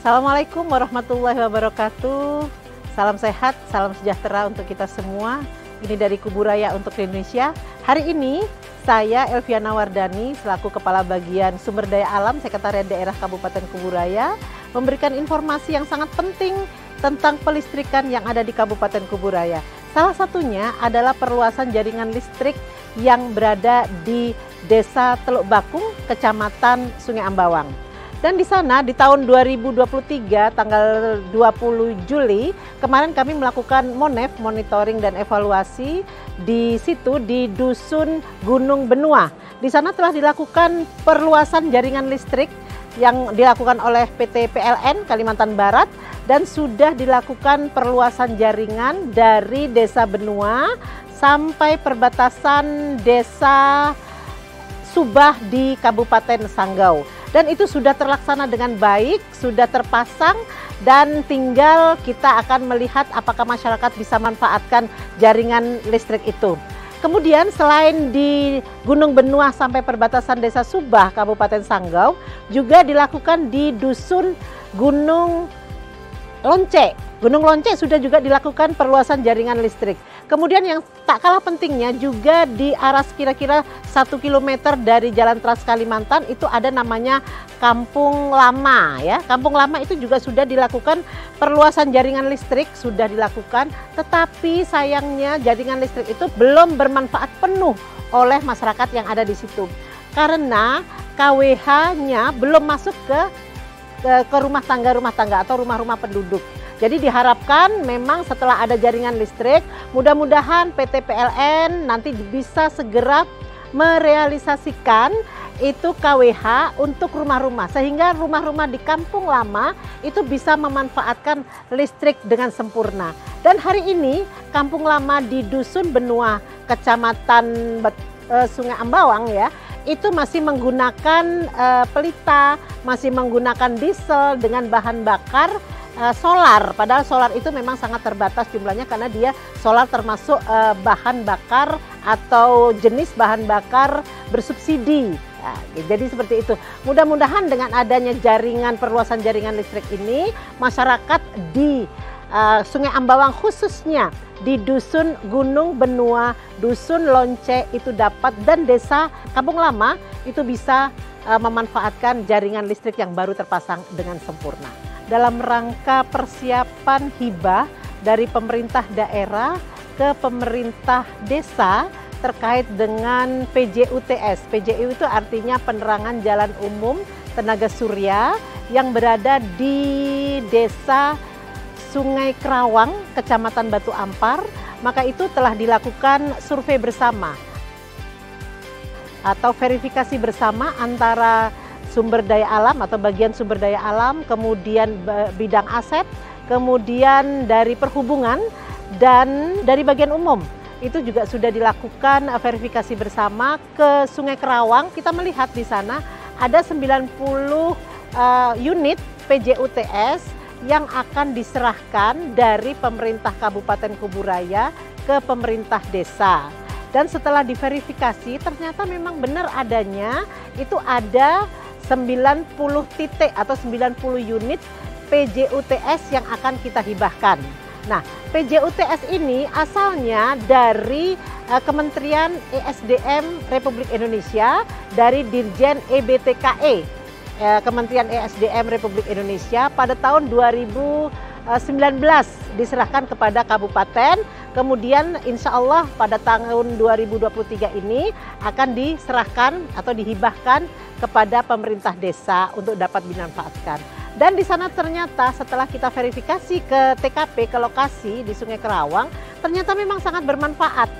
Assalamualaikum warahmatullahi wabarakatuh. Salam sehat, salam sejahtera untuk kita semua. Ini dari Kuburaya untuk Indonesia. Hari ini saya Elviana Wardani selaku Kepala Bagian Sumber Daya Alam Sekretariat Daerah Kabupaten Kuburaya memberikan informasi yang sangat penting tentang pelistrikan yang ada di Kabupaten Kuburaya. Salah satunya adalah perluasan jaringan listrik yang berada di Desa Teluk Bakung, Kecamatan Sungai Ambawang. Dan di sana di tahun 2023 tanggal 20 Juli kemarin kami melakukan monitoring dan evaluasi di situ di Dusun Gunung Benua. Di sana telah dilakukan perluasan jaringan listrik yang dilakukan oleh PT PLN Kalimantan Barat dan sudah dilakukan perluasan jaringan dari Desa Benua sampai perbatasan Desa Subah di Kabupaten Sanggau. Dan itu sudah terlaksana dengan baik, sudah terpasang dan tinggal kita akan melihat apakah masyarakat bisa manfaatkan jaringan listrik itu. Kemudian selain di Gunung Benua sampai perbatasan Desa Subah Kabupaten Sanggau juga dilakukan di Dusun Gunung Lonce. Gunung Lonce sudah juga dilakukan perluasan jaringan listrik. Kemudian yang tak kalah pentingnya juga di aras kira-kira 1 km dari Jalan Trans Kalimantan itu ada namanya Kampung Lama ya. Kampung Lama itu juga sudah dilakukan perluasan jaringan listrik, sudah dilakukan, tetapi sayangnya jaringan listrik itu belum bermanfaat penuh oleh masyarakat yang ada di situ. Karena KWH-nya belum masuk ke rumah tangga atau rumah-rumah penduduk. Jadi diharapkan memang setelah ada jaringan listrik, mudah-mudahan PT PLN nanti bisa segera merealisasikan itu KWH untuk rumah-rumah. Sehingga rumah-rumah di Kampung Lama itu bisa memanfaatkan listrik dengan sempurna. Dan hari ini Kampung Lama di Dusun Benua, Kecamatan Sungai Ambawang ya, itu masih menggunakan pelita, masih menggunakan diesel dengan bahan bakar solar. Padahal solar itu memang sangat terbatas jumlahnya karena dia solar termasuk bahan bakar atau jenis bahan bakar bersubsidi. Nah, jadi seperti itu. Mudah-mudahan dengan adanya jaringan perluasan jaringan listrik ini, masyarakat di Sungai Ambawang khususnya di Dusun Gunung Benua, Dusun Lonce itu dapat dan Desa Kampung Lama itu bisa memanfaatkan jaringan listrik yang baru terpasang dengan sempurna. Dalam rangka persiapan hibah dari pemerintah daerah ke pemerintah desa terkait dengan PJUTS. PJU itu artinya penerangan jalan umum tenaga surya yang berada di Desa Sungai Kerawang, Kecamatan Batu Ampar, maka itu telah dilakukan survei bersama atau verifikasi bersama antara sumber daya alam atau bagian sumber daya alam, kemudian bidang aset, kemudian dari perhubungan dan dari bagian umum. Itu juga sudah dilakukan verifikasi bersama ke Sungai Kerawang. Kita melihat di sana ada 90 unit PJUTS yang akan diserahkan dari pemerintah Kabupaten Kuburaya ke pemerintah desa. Dan setelah diverifikasi ternyata memang benar adanya itu ada 90 titik atau 90 unit PJUTS yang akan kita hibahkan. Nah, PJUTS ini asalnya dari Kementerian ESDM Republik Indonesia, dari Dirjen EBTKE, Kementerian ESDM Republik Indonesia pada tahun 2019 diserahkan kepada kabupaten, kemudian insya Allah pada tahun 2023 ini akan diserahkan atau dihibahkan kepada pemerintah desa untuk dapat dimanfaatkan. Dan di sana ternyata setelah kita verifikasi ke TKP, ke lokasi di Sungai Kerawang, ternyata memang sangat bermanfaat.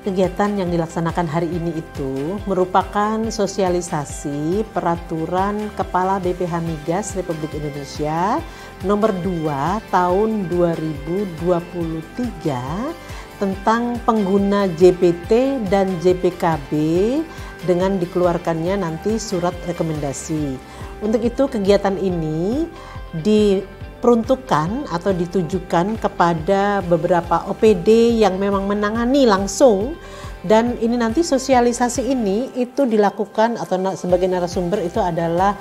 Kegiatan yang dilaksanakan hari ini itu merupakan sosialisasi peraturan Kepala BPH Migas Republik Indonesia nomor 2 tahun 2023 tentang pengguna JPT dan JPKB dengan dikeluarkannya nanti surat rekomendasi. Untuk itu kegiatan ini diperuntukkan atau ditujukan kepada beberapa OPD yang memang menangani langsung Dan ini nanti sosialisasi ini itu dilakukan atau sebagai narasumber itu adalah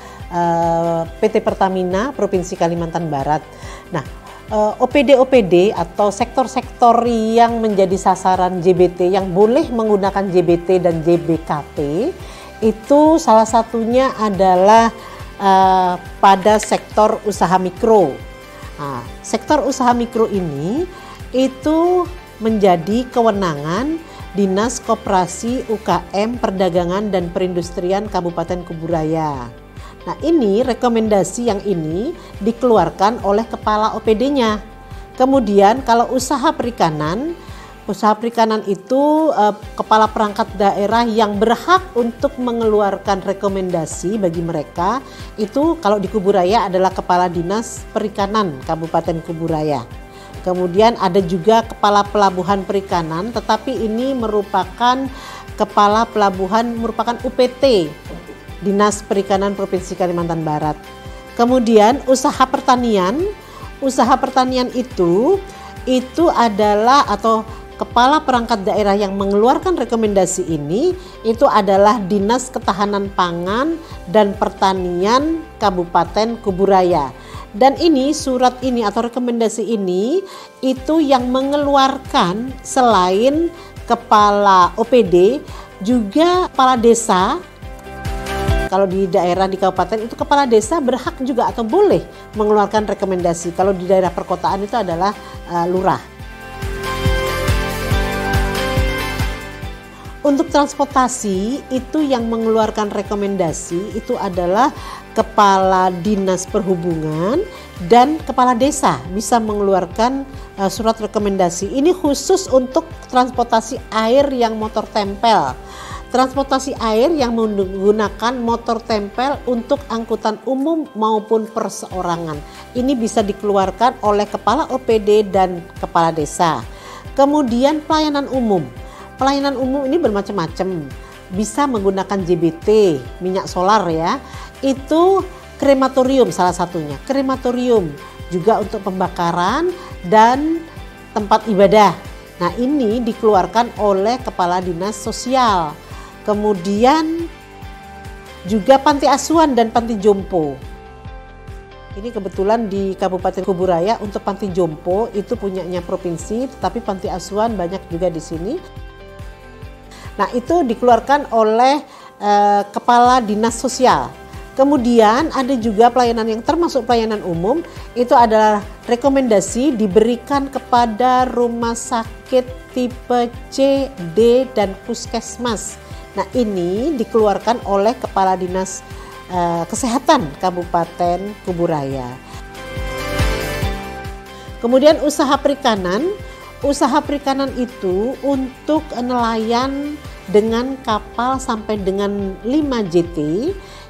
PT Pertamina Provinsi Kalimantan Barat. Nah, OPD-OPD atau sektor-sektor yang menjadi sasaran JBT yang boleh menggunakan JBT dan JBKP itu salah satunya adalah pada sektor usaha mikro. Nah, sektor usaha mikro ini itu menjadi kewenangan Dinas Koperasi UKM Perdagangan dan Perindustrian Kabupaten Kuburaya. Nah, ini rekomendasi yang ini dikeluarkan oleh kepala OPD-nya. Kemudian kalau usaha perikanan itu kepala perangkat daerah yang berhak untuk mengeluarkan rekomendasi bagi mereka itu kalau di Kuburaya adalah Kepala Dinas Perikanan Kabupaten Kuburaya. Kemudian ada juga Kepala Pelabuhan Perikanan, tetapi ini merupakan Kepala Pelabuhan merupakan UPT Dinas Perikanan Provinsi Kalimantan Barat. Kemudian usaha pertanian itu adalah atau kepala perangkat daerah yang mengeluarkan rekomendasi ini itu adalah Dinas Ketahanan Pangan dan Pertanian Kabupaten Kuburaya. Dan ini surat ini atau rekomendasi ini itu yang mengeluarkan selain kepala OPD juga kepala desa. Kalau di daerah di kabupaten itu kepala desa berhak juga atau boleh mengeluarkan rekomendasi. Kalau di daerah perkotaan itu adalah lurah. Untuk transportasi itu yang mengeluarkan rekomendasi itu adalah Kepala Dinas Perhubungan dan Kepala Desa bisa mengeluarkan surat rekomendasi. Ini khusus untuk transportasi air yang motor tempel. Transportasi air yang menggunakan motor tempel untuk angkutan umum maupun perseorangan. Ini bisa dikeluarkan oleh Kepala OPD dan Kepala Desa. Kemudian pelayanan umum. Pelayanan umum ini bermacam-macam. Bisa menggunakan JBT, minyak solar ya. Itu krematorium salah satunya. Krematorium juga untuk pembakaran dan tempat ibadah. Nah, ini dikeluarkan oleh Kepala Dinas Sosial. Kemudian juga panti asuhan dan panti jompo. Ini kebetulan di Kabupaten Kuburaya untuk panti jompo itu punyanya provinsi, tetapi panti asuhan banyak juga di sini. Nah, itu dikeluarkan oleh Kepala Dinas Sosial. Kemudian ada juga pelayanan yang termasuk pelayanan umum, itu adalah rekomendasi diberikan kepada rumah sakit tipe C, D, dan puskesmas. Nah, ini dikeluarkan oleh Kepala Dinas Kesehatan Kabupaten Kuburaya. Kemudian usaha perikanan itu untuk nelayan dengan kapal sampai dengan 5 JT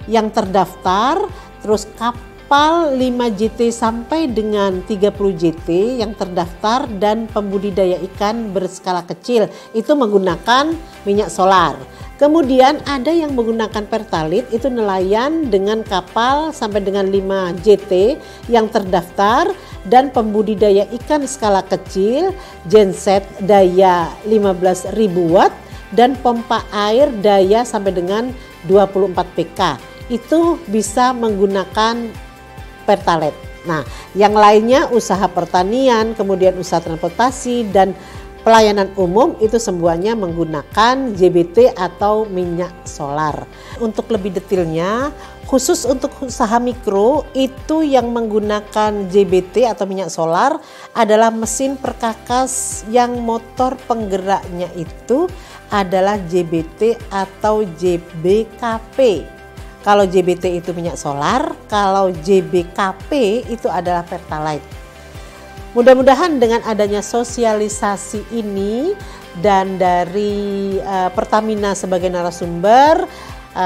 yang terdaftar, terus kapal 5 JT sampai dengan 30 JT yang terdaftar dan pembudidaya ikan berskala kecil itu menggunakan minyak solar. Kemudian ada yang menggunakan pertalite itu nelayan dengan kapal sampai dengan 5 JT yang terdaftar dan pembudidaya ikan skala kecil, genset daya 15.000 watt dan pompa air daya sampai dengan 24 PK. Itu bisa menggunakan pertalite. Nah, yang lainnya usaha pertanian, kemudian usaha transportasi dan pelayanan umum itu semuanya menggunakan JBT atau minyak solar. Untuk lebih detailnya, khusus untuk usaha mikro itu yang menggunakan JBT atau minyak solar adalah mesin perkakas yang motor penggeraknya itu adalah JBT atau JBKP. Kalau JBT itu minyak solar, kalau JBKP itu adalah pertalite. Mudah-mudahan dengan adanya sosialisasi ini dan dari Pertamina sebagai narasumber,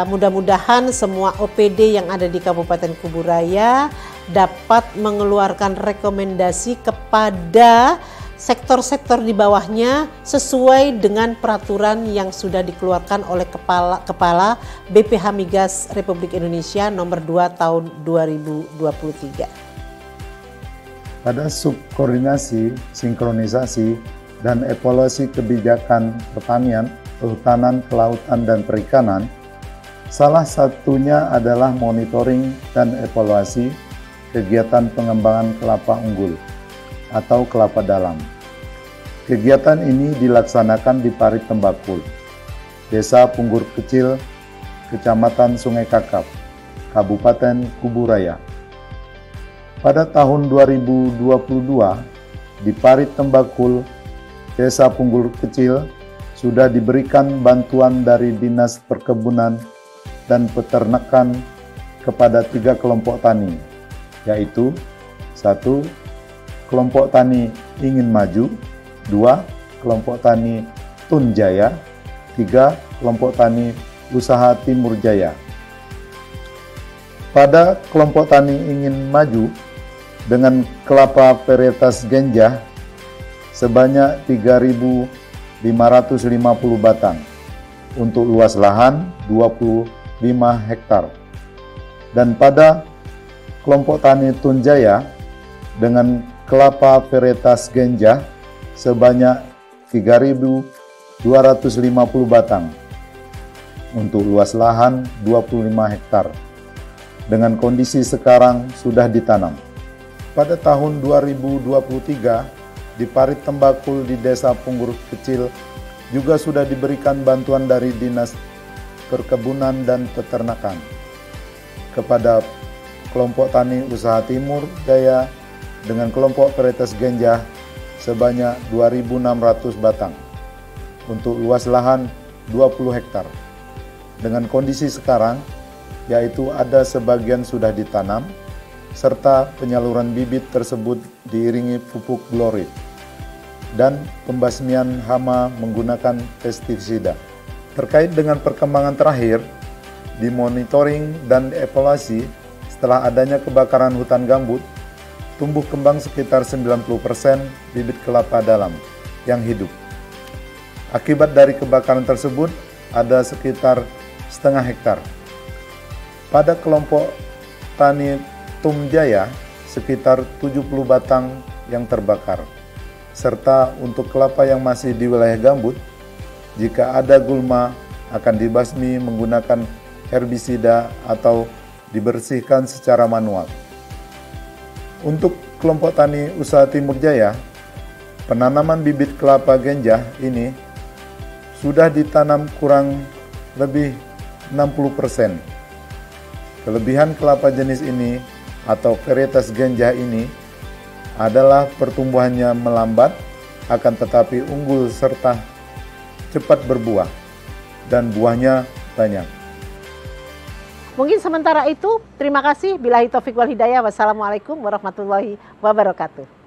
mudah-mudahan semua OPD yang ada di Kabupaten Kuburaya dapat mengeluarkan rekomendasi kepada sektor-sektor di bawahnya sesuai dengan peraturan yang sudah dikeluarkan oleh Kepala BPH Migas Republik Indonesia nomor 2 tahun 2023. Pada subkoordinasi, sinkronisasi, dan evaluasi kebijakan pertanian Kehutanan, Kelautan, dan Perikanan, salah satunya adalah monitoring dan evaluasi kegiatan pengembangan kelapa unggul atau kelapa dalam. Kegiatan ini dilaksanakan di Parit Tembakul, Desa Punggur Kecil, Kecamatan Sungai Kakap, Kabupaten Kuburaya. Pada tahun 2022, di Parit Tembakul, Desa Punggur Kecil, sudah diberikan bantuan dari Dinas Perkebunan dan Peternakan kepada 3 kelompok tani, yaitu 1. Kelompok tani Ingin Maju, 2. Kelompok tani Tun Jaya, 3. Kelompok tani Usaha Timur Jaya. Pada kelompok tani Ingin Maju dengan kelapa varietas Genjah sebanyak 3.550 batang untuk luas lahan 25 hektar. Dan pada kelompok tani Tun Jaya dengan kelapa varietas Genjah sebanyak 3.250 batang untuk luas lahan 25 hektar. Dengan kondisi sekarang sudah ditanam. Pada tahun 2023, di Parit Tembakul di Desa Punggur Kecil juga sudah diberikan bantuan dari Dinas Perkebunan dan Peternakan kepada kelompok tani Usaha Timur Jaya dengan kelompok varietas Genjah sebanyak 2.600 batang untuk luas lahan 20 hektar. Dengan kondisi sekarang, yaitu ada sebagian sudah ditanam, serta penyaluran bibit tersebut diiringi pupuk glorit dan pembasmian hama menggunakan pestisida. Terkait dengan perkembangan terakhir, di monitoring dan evaluasi setelah adanya kebakaran hutan gambut, tumbuh kembang sekitar 90% bibit kelapa dalam yang hidup. Akibat dari kebakaran tersebut, ada sekitar setengah hektar. Pada kelompok tani Tum Jaya, sekitar 70 batang yang terbakar. Serta untuk kelapa yang masih di wilayah gambut, jika ada gulma akan dibasmi menggunakan herbisida atau dibersihkan secara manual. Untuk kelompok tani Usaha Timur Jaya, penanaman bibit kelapa Genjah ini sudah ditanam kurang lebih 60%. Kelebihan kelapa jenis ini atau varietas Genjah ini adalah pertumbuhannya melambat, akan tetapi unggul serta cepat berbuah, dan buahnya banyak. Mungkin sementara itu, terima kasih. Billahi taufiq wal hidayah. Wassalamualaikum warahmatullahi wabarakatuh.